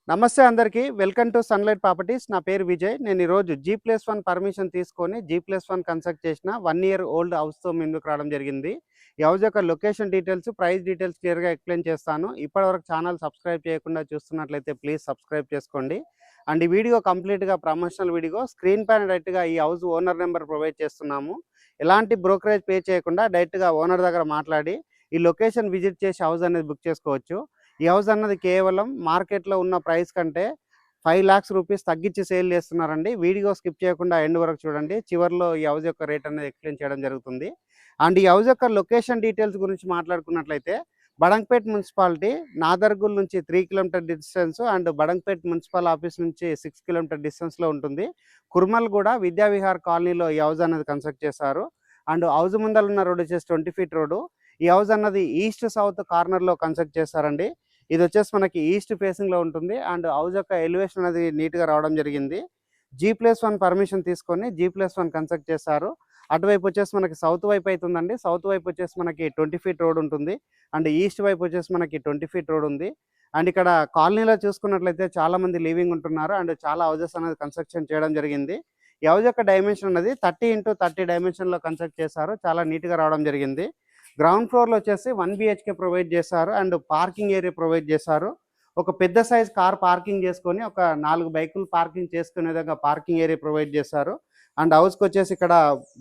నమస్తే అందరికీ. Welcome to sunlight properties. నా పేరు విజయ్. నేను ఈరోజు G+1 పర్మిషన్ తీసుకొని G+1 కన్స్ట్రక్ట్ చేసిన 1 ఇయర్ ఓల్డ్ హౌస్‌తో ముందుకు రావడం జరిగింది. ఈ హౌస్ యొక్క లొకేషన్ డీటెయిల్స్, ప్రైస్ డీటెయిల్స్ క్లియర్‌గా ఎక్స్‌ప్లెయిన్ చేస్తాను. ఇప్పటివరకు ఛానల్ సబ్స్క్రైబ్ చేయకుండా చూస్తున్నట్లయితే ప్లీజ్ సబ్స్క్రైబ్ చేసుకోండి. అండ్ ఈ వీడియో కంప్లీట్‌గా ప్రమోషనల్ వీడియో. స్క్రీన్ పైన డైరెక్ట్‌గా ఈ హౌస్ ఓనర్ నెంబర్ ప్రొవైడ్ చేస్తున్నాము. ఎలాంటి బ్రోకరేజ్ పే చేయకుండా డైరెక్ట్‌గా ఓనర్ దగ్గర మాట్లాడి ఈ లొకేషన్ విజిట్ చేసి హౌస్ అనేది బుక్ చేసుకోవచ్చు. ఈ హౌస్ అన్నది కేవలం మార్కెట్లో ఉన్న ప్రైస్ కంటే 5,00,000 రూపీస్ తగ్గించి సేల్ చేస్తున్నారండి. వీడియో స్కిప్ చేయకుండా ఎండ్ వరకు చూడండి. చివరిలో ఈ హౌస్ యొక్క రేట్ అనేది ఎక్స్‌ప్లెయిన్ చేయడం జరుగుతుంది. అండ్ ఈ హౌస్ యొక్క లొకేషన్ డీటెయిల్స్ గురించి మాట్లాడుకున్నట్లయితే బడంగ్‌పేట్ మున్సిపాలిటీ నాదర్గుల్ నుంచి 3 kilometre distance and Badangpet municipal office నుంచి 6 కిలోమీటర్ డిస్టెన్స్‌లో ఉంటుంది. కుర్మల్గూడ విద్యావిహార్ కాలనీలో ఈ హౌస్ అనేది కన్స్ట్రక్ట్ చేశారు. అండ్ హౌస్ ముందర ఉన్న రోడ్ వచ్చేసి 20 ఫీట్ రోడ్డు. ఈ హౌస్ అన్నది ఈస్ట్ సౌత్ కార్నర్‌లో కన్స్ట్రక్ట్ చేశారండి. ఇది వచ్చేసి మనకి ఈస్ట్ ఫేసింగ్‌లో ఉంటుంది. అండ్ హౌస్ యొక్క ఎలివేషన్ అనేది నీట్‌గా రావడం జరిగింది. G+1 పర్మిషన్ తీసుకొని G+1 కన్స్ట్రక్ట్ చేశారు. అటువైపు వచ్చేసి మనకి సౌత్ వైపు అవుతుందండి. సౌత్ వైపు వచ్చేసి మనకి 20 ఫీట్ రోడ్ ఉంటుంది. అండ్ ఈస్ట్ వైపు వచ్చేసి మనకి 20 ఫీట్ రోడ్ ఉంది. అండ్ ఇక్కడ కాలనీలో చూసుకున్నట్లయితే చాలా మంది లివింగ్ ఉంటున్నారు. అండ్ చాలా హౌసెస్ అనేది కన్స్ట్రక్షన్ చేయడం జరిగింది. ఈ హౌస్ యొక్క డైమెన్షన్ అనేది 30x30 డైమెన్షన్‌లో కన్స్ట్రక్ట్ చేశారు. చాలా నీట్‌గా రావడం జరిగింది. గ్రౌండ్ ఫ్లోర్‌లో వచ్చేసి 1 BHK ప్రొవైడ్ చేశారు. అండ్ పార్కింగ్ ఏరియా ప్రొవైడ్ చేశారు. ఒక పెద్ద సైజ్ కార్ పార్కింగ్ చేసుకొని ఒక 4 బైకులు పార్కింగ్ చేసుకునే విధంగా పార్కింగ్ ఏరియా ప్రొవైడ్ చేశారు. అండ్ హౌస్‌కి వచ్చేసి ఇక్కడ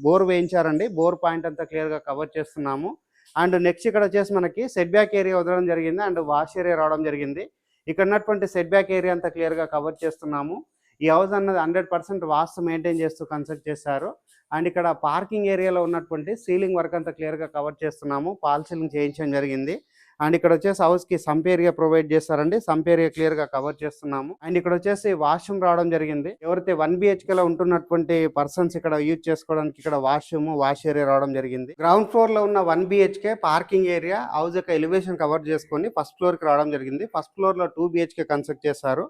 బోర్ వేయించారండి. బోర్ పాయింట్ అంతా క్లియర్‌గా కవర్ చేస్తున్నాము. అండ్ నెక్స్ట్ ఇక్కడ వచ్చేసి మనకి సెట్ బ్యాక్ ఏరియా వదలడం జరిగింది. అండ్ వాష్ ఏరియా రావడం జరిగింది. ఇక్కడ ఉన్నటువంటి సెట్ బ్యాక్ ఏరియా అంతా క్లియర్‌గా కవర్ చేస్తున్నాము. ఈ హౌస్ అన్నది 100% వాస్తు మెయింటైన్ చేస్తూ కన్స్ట్రక్ట్ చేశారు. అండ్ ఇక్కడ పార్కింగ్ ఏరియాలో ఉన్నటువంటి సీలింగ్ వర్క్ అంతా క్లియర్‌గా కవర్ చేస్తున్నాము. ఫాల్ సీలింగ్ చేయించడం జరిగింది. అండ్ ఇక్కడ వచ్చేసి హౌస్‌కి సంప్ ఏరియా ప్రొవైడ్ చేస్తారండి. సంప్ ఏరియా క్లియర్‌గా కవర్ చేస్తున్నాము. అండ్ ఇక్కడ వచ్చేసి వాష్రూమ్ రావడం జరిగింది. ఎవరైతే 1 BHKలో ఉంటున్నటువంటి పర్సన్స్ ఇక్కడ యూజ్ చేసుకోవడానికి ఇక్కడ వాష్రూమ్, వాష్ ఏరియా రావడం జరిగింది. గ్రౌండ్ ఫ్లోర్‌లో ఉన్న 1 BHK పార్కింగ్ ఏరియా హౌస్ యొక్క ఎలివేషన్ కవర్ చేసుకొని ఫస్ట్ ఫ్లోర్‌కి రావడం జరిగింది. ఫస్ట్ ఫ్లోర్‌లో 2 BHK కన్స్ట్రక్ట్ చేశారు.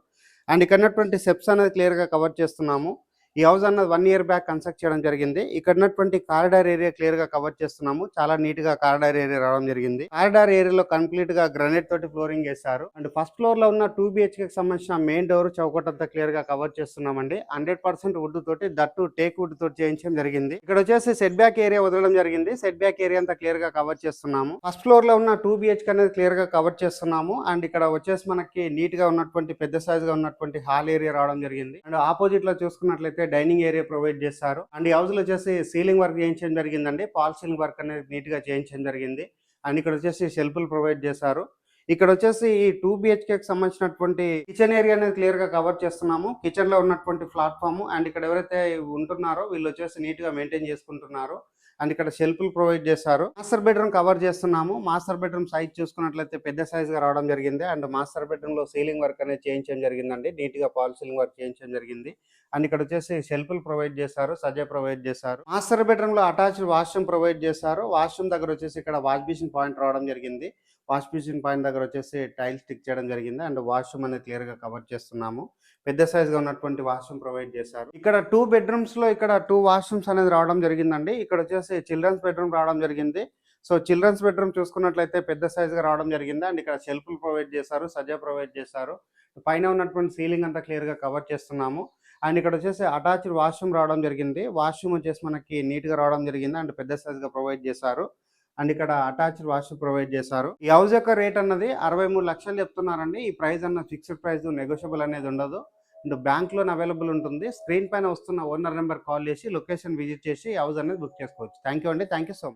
అండ్ ఇక్కడ ఉన్నటువంటి స్టెప్స్ అనేది క్లియర్‌గా కవర్ చేస్తున్నాము. ఈ హౌస్ అన్నది 1 ఇయర్ బ్యాక్ కన్స్ట్రక్ట్ చేయడం జరిగింది. ఇక్కడ ఉన్నటువంటి కారిడార్ ఏరియా క్లియర్‌గా కవర్ చేస్తున్నాము. చాలా నీట్‌గా కారిడార్ ఏరియా రావడం జరిగింది. కారిడార్ ఏరియాలో కంప్లీట్‌గా గ్రానైట్ తోటి ఫ్లోరింగ్ చేశారు. అండ్ ఫస్ట్ ఫ్లోర్‌లో ఉన్న 2 BHKకి సంబంధించిన మెయిన్ డోర్ చౌకట్ అంతా క్లియర్‌గా కవర్ చేస్తున్నామండి. 100% వుడ్ తోటి దట్టు టేక్ వుడ్ తోటి చేయించడం జరిగింది. ఇక్కడ వచ్చేసి సెట్ బ్యాక్ ఏరియా వదలడం జరిగింది. సెట్ బ్యాక్ ఏరియా అంతా క్లియర్‌గా కవర్ చేస్తున్నాము. ఫస్ట్ ఫ్లోర్‌లో ఉన్న 2 BHK అనేది క్లియర్‌గా కవర్ చేస్తున్నాము. అండ్ ఇక్కడ వచ్చేసి మనకి నీట్‌గా ఉన్నటువంటి పెద్ద సైజ్‌గా ఉన్నటువంటి హాల్ ఏరియా రావడం జరిగింది. అండ్ ఆపోజిట్‌లో చూసుకున్నట్లయితే డైనింగ్ ఏరియా ప్రొవైడ్ చేశారు. అండ్ ఈ హౌస్ లో వచ్చేసి సీలింగ్ వర్క్ చేయించడం జరిగిందండి. ఫాల్ సీలింగ్ వర్క్ అనేది నీట్ గా చేయించడం జరిగింది. అండ్ ఇక్కడ వచ్చేసి షెల్ఫ్లు ప్రొవైడ్ చేశారు. ఇక్కడ వచ్చేసి ఈ 2 BHKకి సంబంధించినటువంటి కిచెన్ ఏరియా అనేది క్లియర్ గా కవర్ చేస్తున్నాము. కిచెన్ లో ఉన్నటువంటి ప్లాట్ఫామ్ అండ్ ఇక్కడ ఎవరైతే ఉంటున్నారో వీళ్ళు వచ్చేసి నీట్ గా మెయింటైన్ చేసుకుంటున్నారు. అండ్ ఇక్కడ షెల్ఫ్లు ప్రొవైడ్ చేశారు. మాస్టర్ బెడ్రూమ్ కవర్ చేస్తున్నాము. మాస్టర్ బెడ్రూమ్ సైజ్ చూసుకున్నట్లయితే పెద్ద సైజ్ గా రావడం జరిగింది. అండ్ మాస్టర్ బెడ్రూమ్ లో సీలింగ్ వర్క్ అనేది చేయించడం జరిగిందండి. నీట్ గా ఫాల్ సీలింగ్ వర్క్ చేయించడం జరిగింది. అండ్ ఇక్కడ వచ్చేసి షెల్ఫ్లు ప్రొవైడ్ చేశారు. సజా ప్రొవైడ్ చేశారు. మాస్టర్ బెడ్రూమ్ లో అటాచ్డ్ వాష్రూమ్ ప్రొవైడ్ చేశారు. వాష్రూమ్ దగ్గర వచ్చేసి ఇక్కడ వాష్ బేసిన్ పాయింట్ రావడం జరిగింది. వాష్ బేసిన్ పాయింట్ దగ్గర వచ్చేసి టైల్ స్టిక్ చేయడం జరిగింది. అండ్ వాష్రూమ్ అనేది క్లియర్ గా కవర్ చేస్తున్నాము. పెద్ద సైజ్ గా ఉన్నటువంటి వాష్రూమ్ ప్రొవైడ్ చేశారు. ఇక్కడ 2 బెడ్రూమ్స్ లో ఇక్కడ 2 వాష్రూమ్స్ అనేది రావడం జరిగిందండి. ఇక్కడ వచ్చేసి చిల్డ్రన్స్ బెడ్రూమ్ రావడం జరిగింది. సో చిల్డ్రన్స్ బెడ్రూమ్ చూసుకున్నట్లయితే పెద్ద సైజ్ గా రావడం జరిగింది. అండ్ ఇక్కడ షెల్ఫ్లు ప్రొవైడ్ చేశారు. సజా ప్రొవైడ్ చేశారు. పైన ఉన్నటువంటి సీలింగ్ అంతా క్లియర్ గా కవర్ చేస్తున్నాము. అండ్ ఇక్కడ వచ్చేసి అటాచ్డ్ వాష్రూమ్ రావడం జరిగింది. వాష్రూమ్ వచ్చేసి మనకి నీట్ గా రావడం జరిగింది. అండ్ పెద్ద సైజ్ గా ప్రొవైడ్ చేశారు. అండ్ ఇక్కడ అటాచ్డ్ వాష్రూమ్ ప్రొవైడ్ చేశారు. ఈ హౌస్ యొక్క రేట్ అన్నది 63 లక్షలు చెప్తున్నారండి. ఈ ప్రైస్ అన్న ఫిక్స్డ్ ప్రైస్, నెగోషియబుల్ అనేది ఉండదు. అండ్ బ్యాంక్ లోన్ అవైలబుల్ ఉంటుంది. స్క్రీన్ పైన వస్తున్న ఓనర్ నెంబర్ కాల్ చేసి లొకేషన్ విజిట్ చేసి హౌస్ అనేది బుక్ చేసుకోవచ్చు. థ్యాంక్ యూ అండి. Thank you so much.